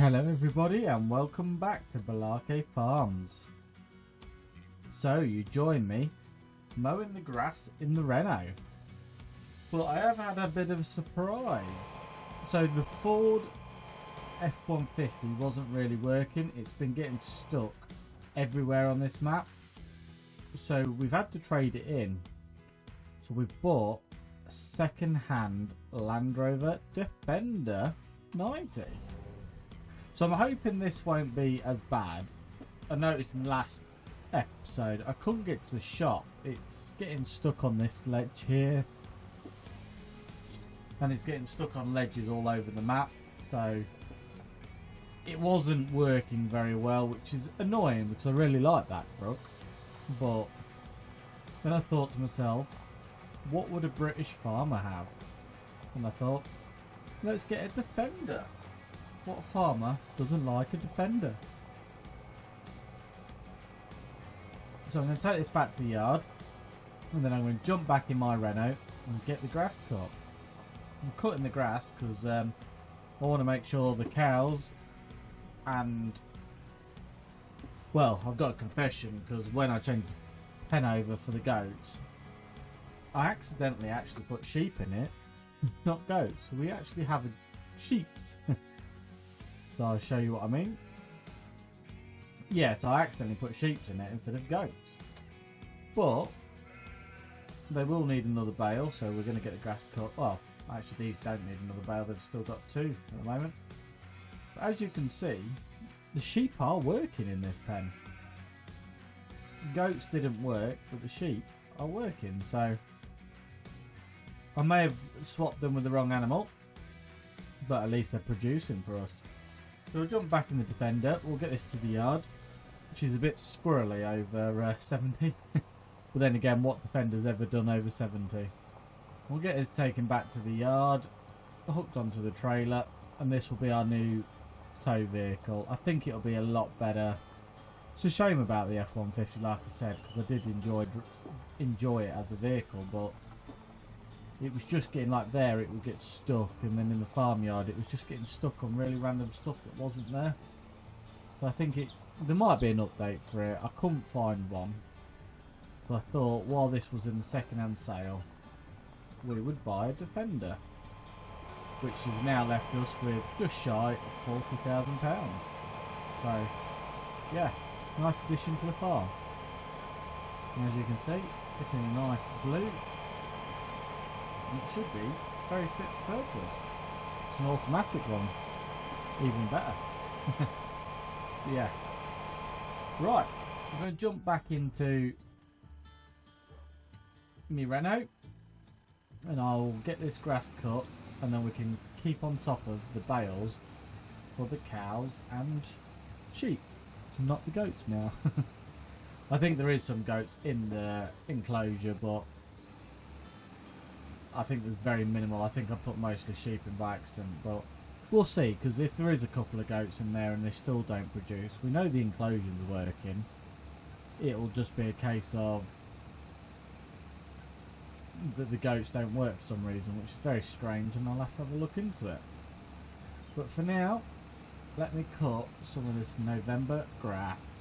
Hello everybody and welcome back to Balake Farms. So you join me mowing the grass in the Renault. Well, I have had a bit of a surprise. So the Ford F-150 wasn't really working. It's been getting stuck everywhere on this map. So we've had to trade it in. So we've bought a second-hand Land Rover Defender 90. So I'm hoping this won't be as bad. I noticed in the last episode I couldn't get to the shop. It's getting stuck on this ledge here. And it's getting stuck on ledges all over the map. So it wasn't working very well, which is annoying because I really like that truck. But then I thought to myself, what would a British farmer have? And I thought, let's get a Defender. What farmer doesn't like a Defender? So I'm going to take this back to the yard, and then I'm going to jump back in my Renault and get the grass cut. I'm cutting the grass because I want to make sure the cows and, well, I've got a confession because when I changed the pen over for the goats, I accidentally actually put sheep in it, not goats. So we actually have a sheeps. So I'll show you what I mean. Yeah, so I accidentally put sheeps in it instead of goats. But they will need another bale, so we're going to get the grass cut. Well, actually these don't need another bale, they've still got two at the moment. But as you can see, the sheep are working in this pen. Goats didn't work, but the sheep are working, so I may have swapped them with the wrong animal, but at least they're producing for us. So we'll jump back in the Defender, we'll get this to the yard, which is a bit squirrely over 70. But then again, what Defender's ever done over 70? We'll get this taken back to the yard, hooked onto the trailer, and this will be our new tow vehicle. I think it'll be a lot better. It's a shame about the F-150, like I said, because I did enjoy it as a vehicle, but it was just getting like there, it would get stuck, and then in the farmyard it was just getting stuck on really random stuff that wasn't there. So I think there might be an update for it. I couldn't find one. So I thought while this was in the second-hand sale, we would buy a Defender, which has now left us with just shy of £40,000. So yeah, nice addition to the farm. And as you can see, it's in a nice blue. It should be very fit for purpose. It's an automatic one, even better. Yeah. Right, I'm going to jump back into my Renault, and I'll get this grass cut, and then we can keep on top of the bales for the cows and sheep. Not the goats now. I think there is some goats in the enclosure, but I think there's very minimal. I think I put mostly sheep in by accident, but we'll see, because if there is a couple of goats in there and they still don't produce, we know the enclosure's working. It'll just be a case of that the goats don't work for some reason, which is very strange, and I'll have to have a look into it. But for now, let me cut some of this November grass.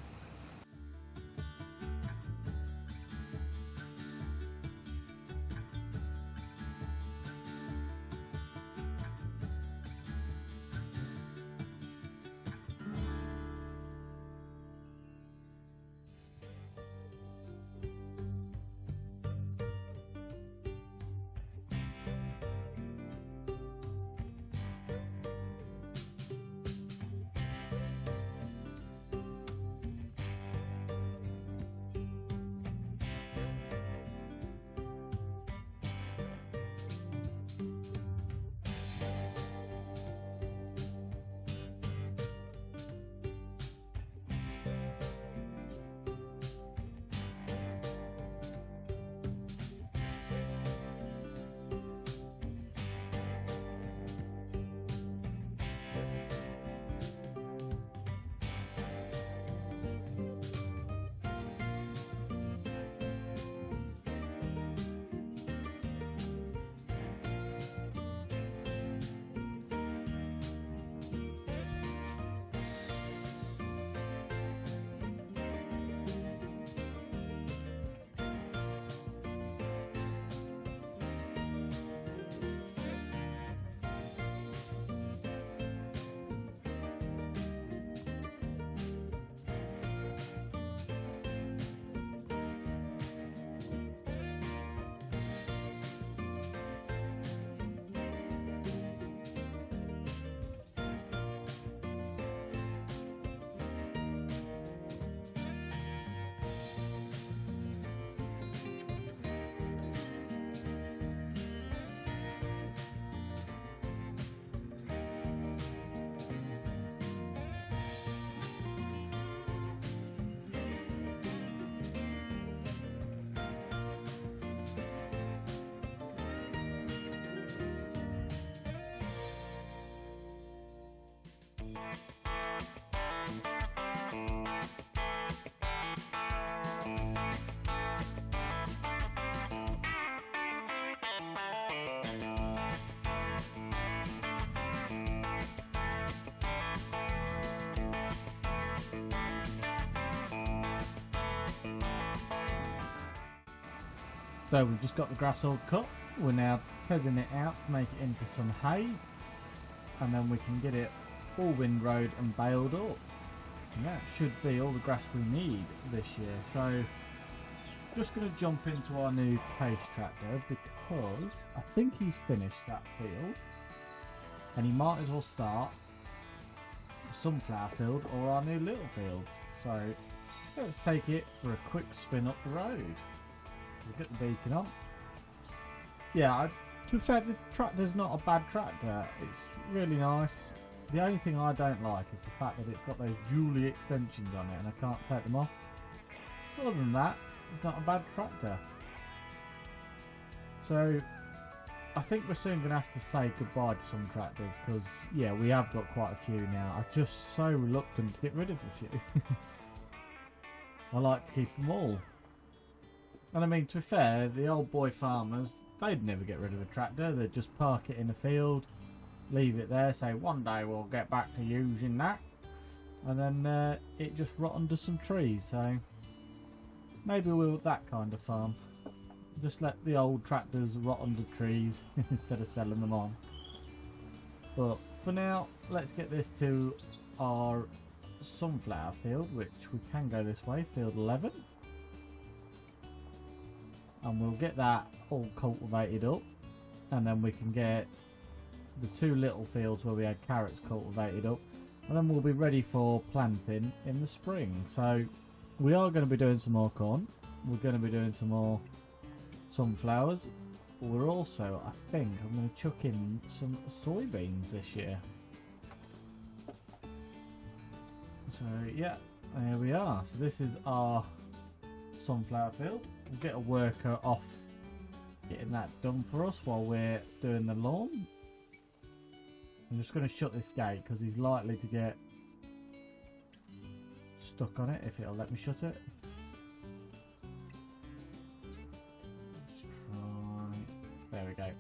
So we've just got the grass all cut. We're now heading it out to make it into some hay, and then we can get it all windrowed and baled up. And that should be all the grass we need this year. So just going to jump into our new Pace tractor because I think he's finished that field, and he might as well start the sunflower field or our new little fields. So let's take it for a quick spin up the road. We'll get the beacon on. Yeah, to be fair, the tractor's not a bad tractor. It's really nice. The only thing I don't like is the fact that it's got those Julie extensions on it and I can't take them off. Other than that, it's not a bad tractor. So I think we're soon going to have to say goodbye to some tractors because, yeah, we have got quite a few now. I'm just so reluctant to get rid of a few. I like to keep them all. And I mean, to be fair, the old boy farmers, they'd never get rid of a tractor. They'd just park it in a field, leave it there, say one day we'll get back to using that, and then it just rot under some trees. So maybe we'll that kind of farm. Just let the old tractors rot under trees instead of selling them on. But for now, let's get this to our sunflower field, which we can go this way, field 11. And we'll get that all cultivated up, and then we can get the two little fields where we had carrots cultivated up, and then we'll be ready for planting in the spring. So we are going to be doing some more corn, we're going to be doing some more sunflowers. We're also, I think I'm going to chuck in some soybeans this year. So yeah, there we are. So this is our sunflower field. We'll get a worker off getting that done for us while we're doing the lawn. I'm just going to shut this gate because he's likely to get stuck on it if it'll let me shut it. Let's try. There we go.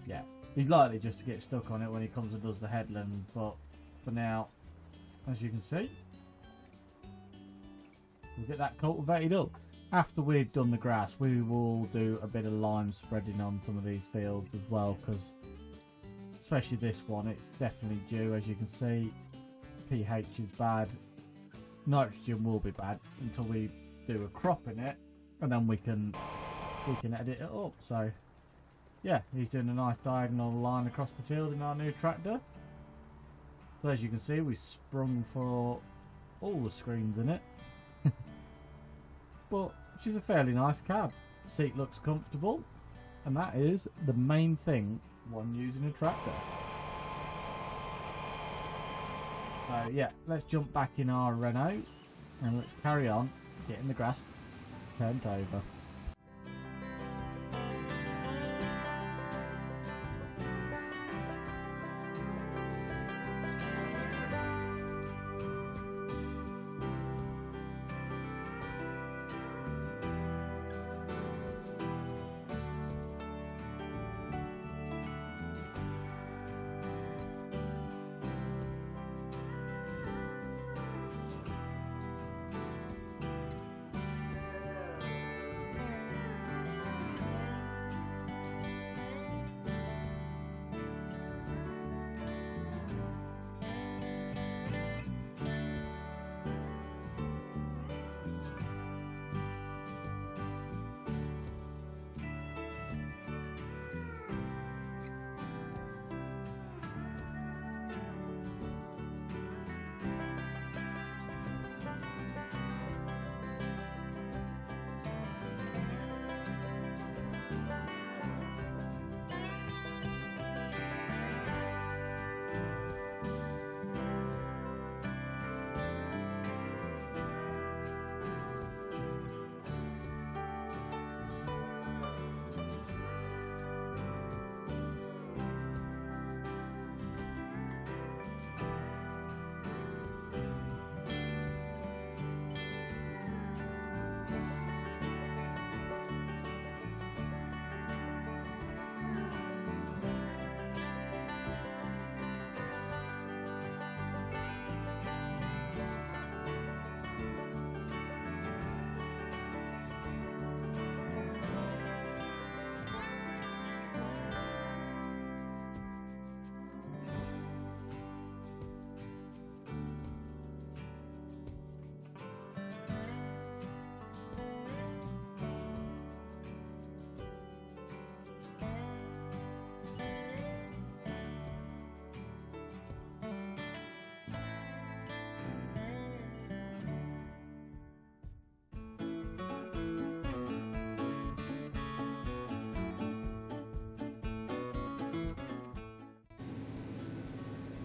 Yeah, he's likely just to get stuck on it when he comes and does the headland, but for now, as you can see, we'll get that cultivated up. After we've done the grass, we will do a bit of lime spreading on some of these fields as well, because especially this one, it's definitely due. As you can see, pH is bad, nitrogen will be bad until we do a crop in it, and then we can edit it up. So yeah, he's doing a nice diagonal line across the field in our new tractor. So as you can see, we sprung for all the screens in it. But she's a fairly nice cab. The seat looks comfortable, and that is the main thing when using a tractor. So yeah, let's jump back in our Renault and let's carry on getting the grass turned over.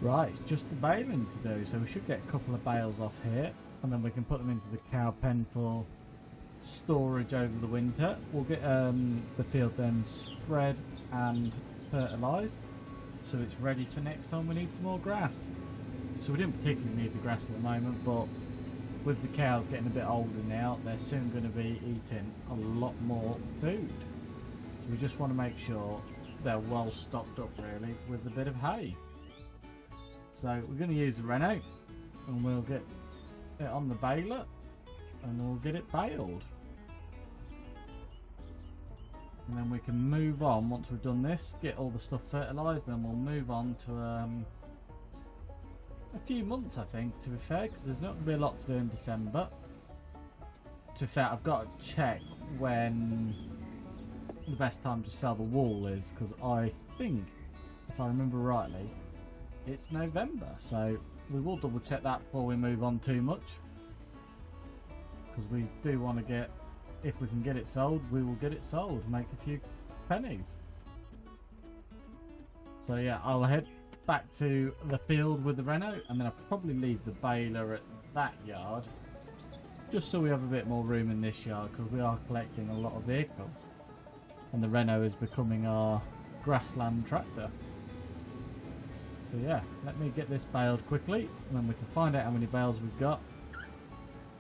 Right, it's just the baling to do, so we should get a couple of bales off here, and then we can put them into the cow pen for storage over the winter. We'll get the field then spread and fertilised, so it's ready for next time we need some more grass. So we didn't particularly need the grass at the moment, but with the cows getting a bit older now, they're soon going to be eating a lot more food. So we just want to make sure they're well stocked up really with a bit of hay. So we're going to use the Renault, and we'll get it on the baler and we'll get it baled. And then we can move on once we've done this, get all the stuff fertilised, then we'll move on to a few months, I think, to be fair, because there's not going to be a lot to do in December. To be fair, I've got to check when the best time to sell the wool is, because I think, if I remember rightly, it's November, so we will double check that before we move on too much, because we do want to get, if we can get it sold, we will get it sold, make a few pennies. So yeah, I'll head back to the field with the Renault, and then I'll probably leave the baler at that yard, just so we have a bit more room in this yard, because we are collecting a lot of vehicles, and the Renault is becoming our grassland tractor. So yeah, let me get this baled quickly, and then we can find out how many bales we've got,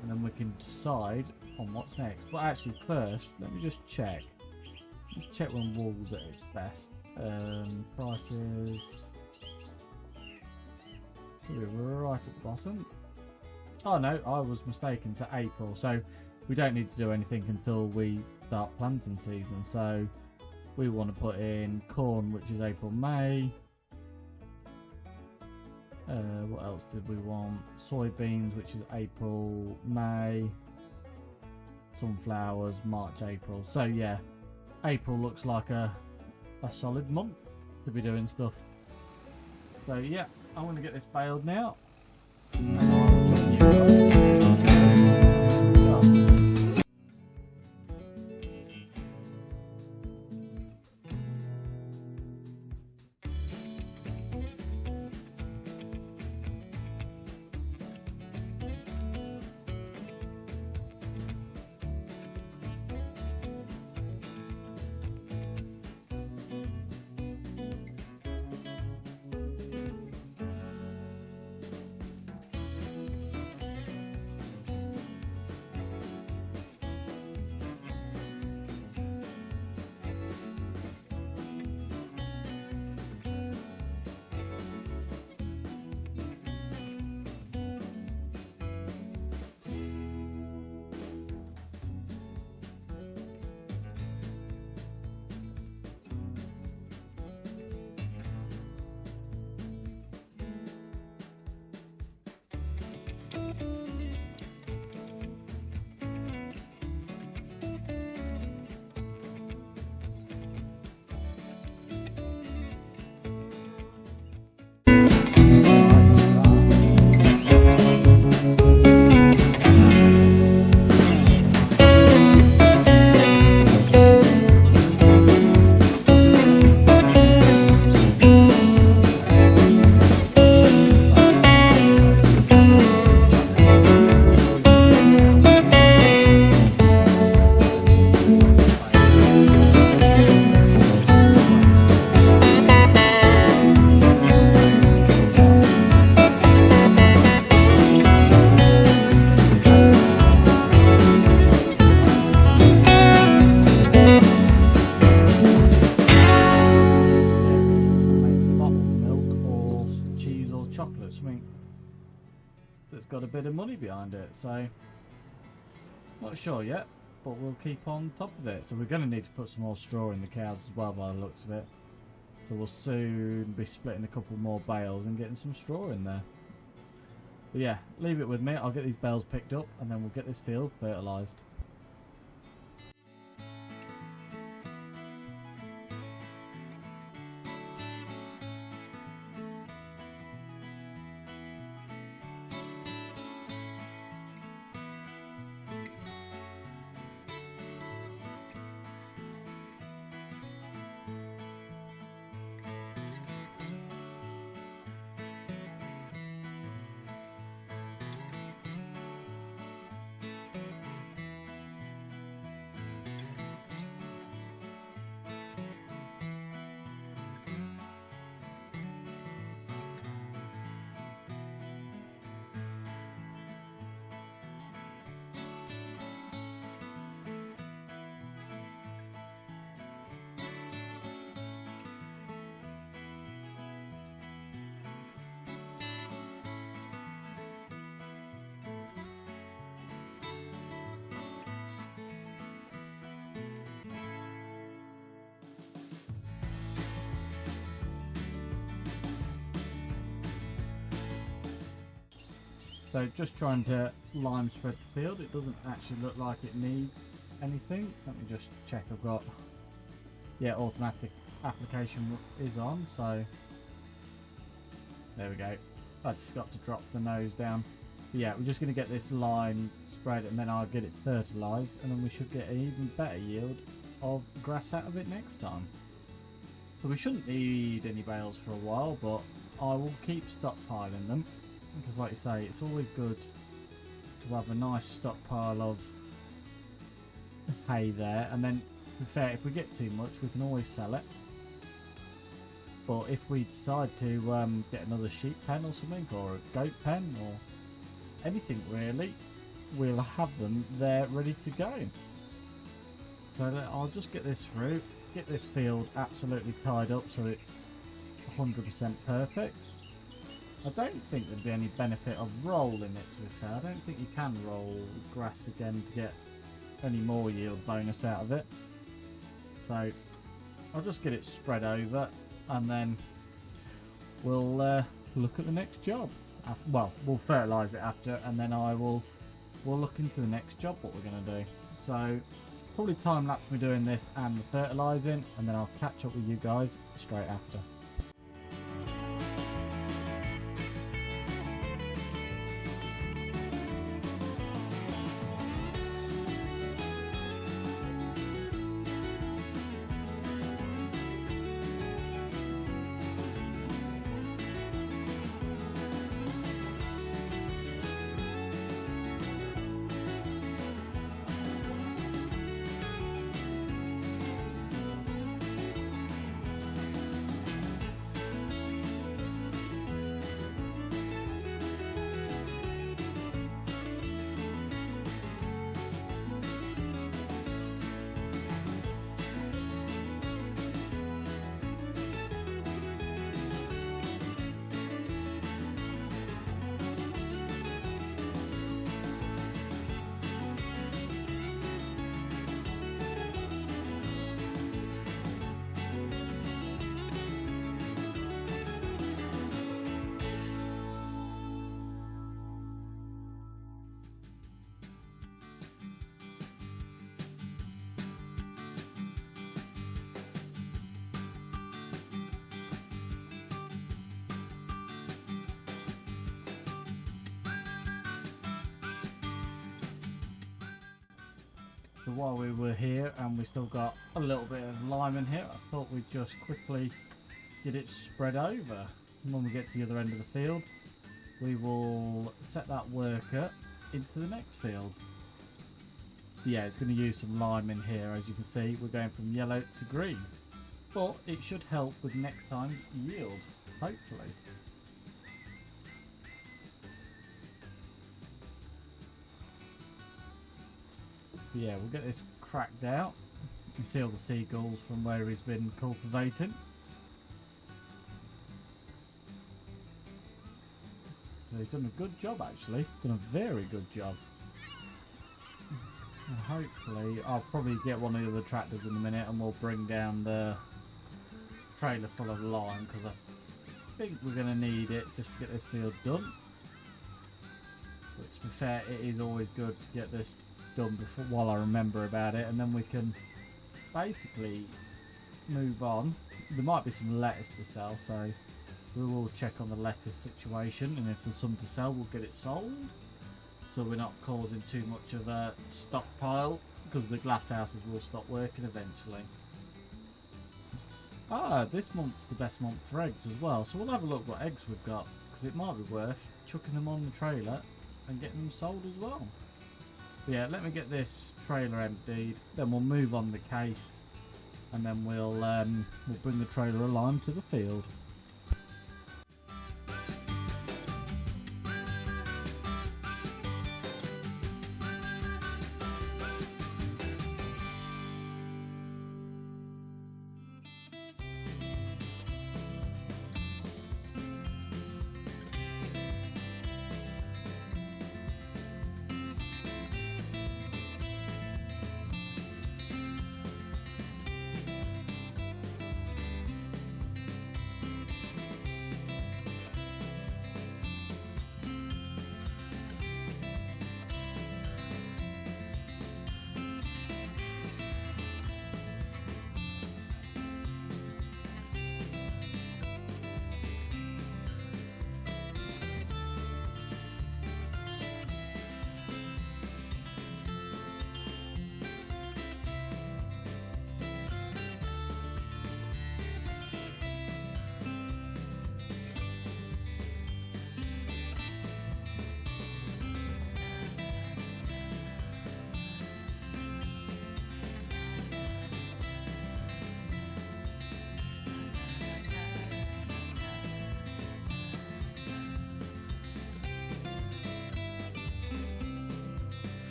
and then we can decide on what's next. But actually first, let me just check. Just check when wool's at its best. Prices. We're right at the bottom. Oh no, I was mistaken, to April. So we don't need to do anything until we start planting season. So we want to put in corn, which is April, May. What else did we want? Soybeans, which is April, May. Sunflowers, March, April. So yeah, April looks like a solid month to be doing stuff. So yeah, I'm going to get this baled now. Got a bit of money behind it, so not sure yet, but we'll keep on top of it. So we're going to need to put some more straw in the cows as well by the looks of it, so we'll soon be splitting a couple more bales and getting some straw in there. But yeah, leave it with me, I'll get these bales picked up and then we'll get this field fertilised. So just trying to lime spread the field. It doesn't actually look like it needs anything. Let me just check. I've got, yeah, automatic application is on, so there we go. I just got to drop the nose down. But yeah, we're just going to get this lime spread and then I'll get it fertilised, and then we should get an even better yield of grass out of it next time. So we shouldn't need any bales for a while, but I will keep stockpiling them, because like you say, it's always good to have a nice stockpile of hay there, and then to be fair, if we get too much we can always sell it. But if we decide to get another sheep pen or something, or a goat pen, or anything really, we'll have them there ready to go. So I'll just get this through, get this field absolutely tied up so it's 100% perfect. I don't think there'd be any benefit of rolling it, to be fair. I don't think you can roll grass again to get any more yield bonus out of it. So I'll just get it spread over, and then we'll look at the next job. Well, we'll fertilise it after, and then we'll look into the next job, what we're going to do. So probably time lapse me doing this and the fertilising, and then I'll catch up with you guys straight after. So while we were here and we still got a little bit of lime in here, I thought we'd just quickly get it spread over. And when we get to the other end of the field, we will set that worker into the next field. So yeah, it's going to use some lime in here. As you can see, we're going from yellow to green, but it should help with next time's yield, hopefully. So yeah, we'll get this cracked out. You can see all the seagulls from where he's been cultivating. So he's done a good job, actually. Done a very good job. And hopefully, I'll probably get one of the other tractors in a minute and we'll bring down the trailer full of lime, because I think we're going to need it just to get this field done. But to be fair, it is always good to get this done before, while I remember about it, and then we can basically move on. There might be some lettuce to sell, so we will check on the lettuce situation, and if there's some to sell, we'll get it sold, so we're not causing too much of a stockpile, because the glass houses will stop working eventually. This month's the best month for eggs as well, so we'll have a look what eggs we've got, because it might be worth chucking them on the trailer and getting them sold as well. But yeah, let me get this trailer emptied, then we'll move on the case, and then we'll bring the trailer of lime to the field.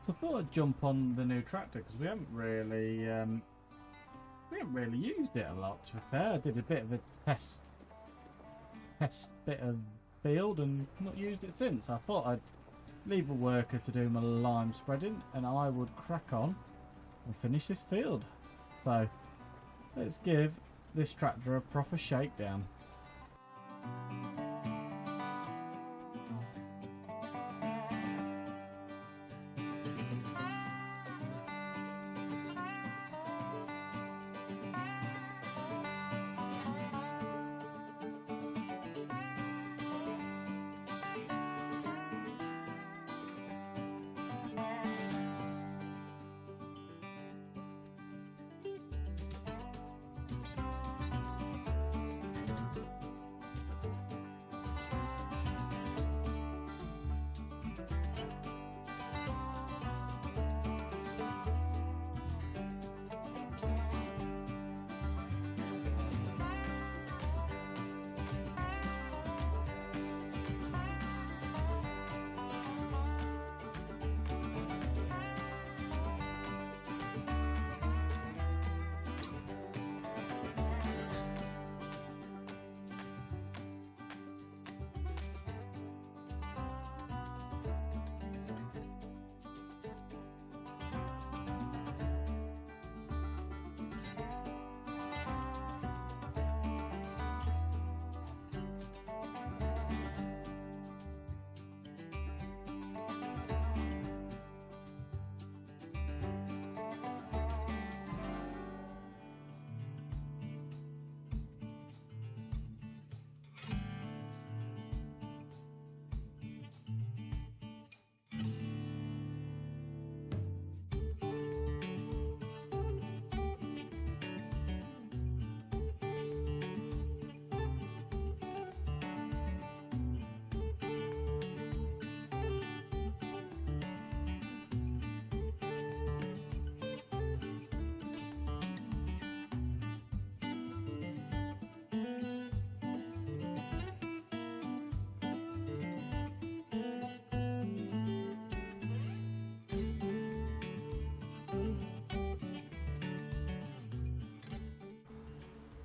So I thought I'd jump on the new tractor because we haven't really used it a lot. To be fair, I did a bit of a test bit of field and not used it since. I thought I'd leave a worker to do my lime spreading and I would crack on and finish this field. So let's give this tractor a proper shakedown.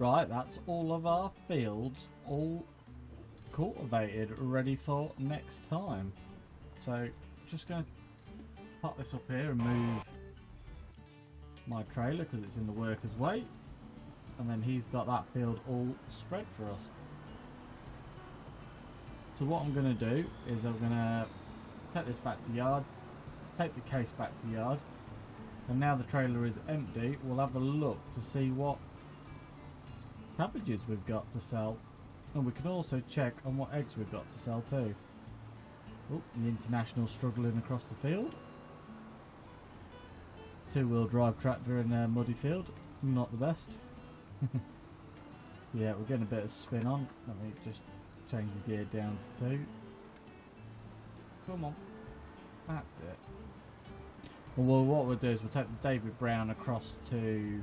Right, that's all of our fields all cultivated, ready for next time. So just going to pop this up here and move my trailer because it's in the worker's way, and then he's got that field all spread for us. So what I'm going to do is I'm going to take this back to the yard, take the case back to the yard, and now the trailer is empty, we'll have a look to see what cabbages we've got to sell, and we can also check on what eggs we've got to sell too. Oh, the International struggling across the field. Two-wheel drive tractor in a muddy field, not the best. Yeah, we're getting a bit of spin on. Let me just change the gear down to 2. Come on, that's it. Well, what we'll do is we'll take the David Brown across to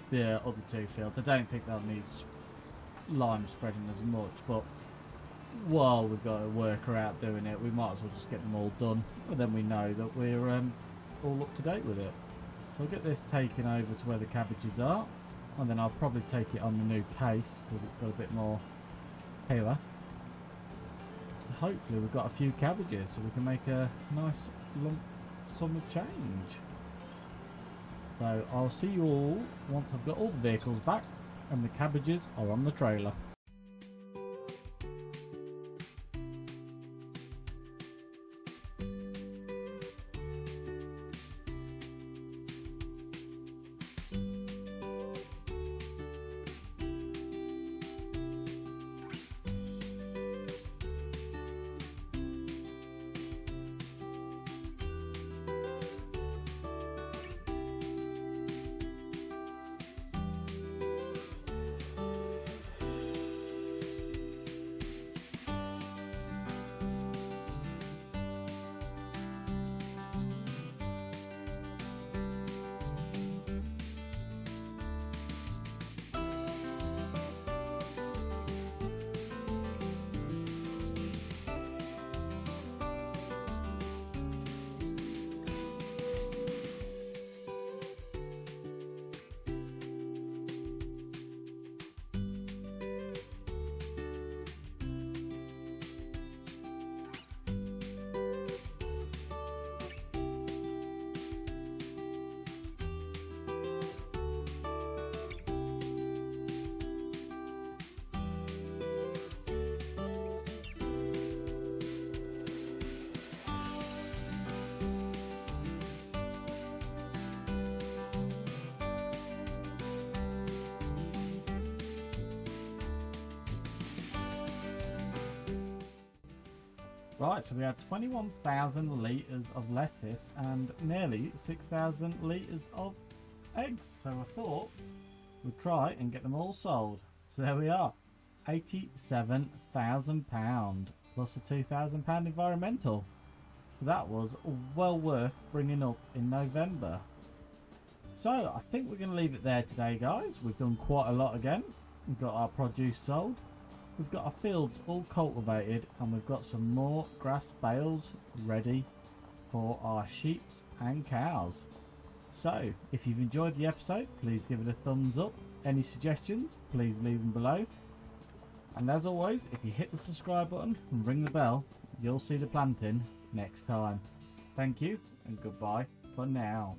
the other 2 fields. I don't think they'll need lime spreading as much, but while we've got a worker out doing it, we might as well just get them all done, and then we know that we're all up to date with it. So I'll get this taken over to where the cabbages are, and then I'll probably take it on the new case because it's got a bit more power. Hopefully we've got a few cabbages so we can make a nice lump sum of change. So I'll see you all once I've got all the vehicles back and the cabbages are on the trailer. Right, so we had 21,000 litres of lettuce and nearly 6,000 litres of eggs. So I thought we'd try and get them all sold. So there we are, £87,000 plus a £2,000 environmental. So that was well worth bringing up in November. So I think we're going to leave it there today, guys. We've done quite a lot again. We've got our produce sold. We've got our fields all cultivated, and we've got some more grass bales ready for our sheep and cows. So if you've enjoyed the episode, please give it a thumbs up. Any suggestions, please leave them below. And as always, if you hit the subscribe button and ring the bell, you'll see the planting next time. Thank you and goodbye for now.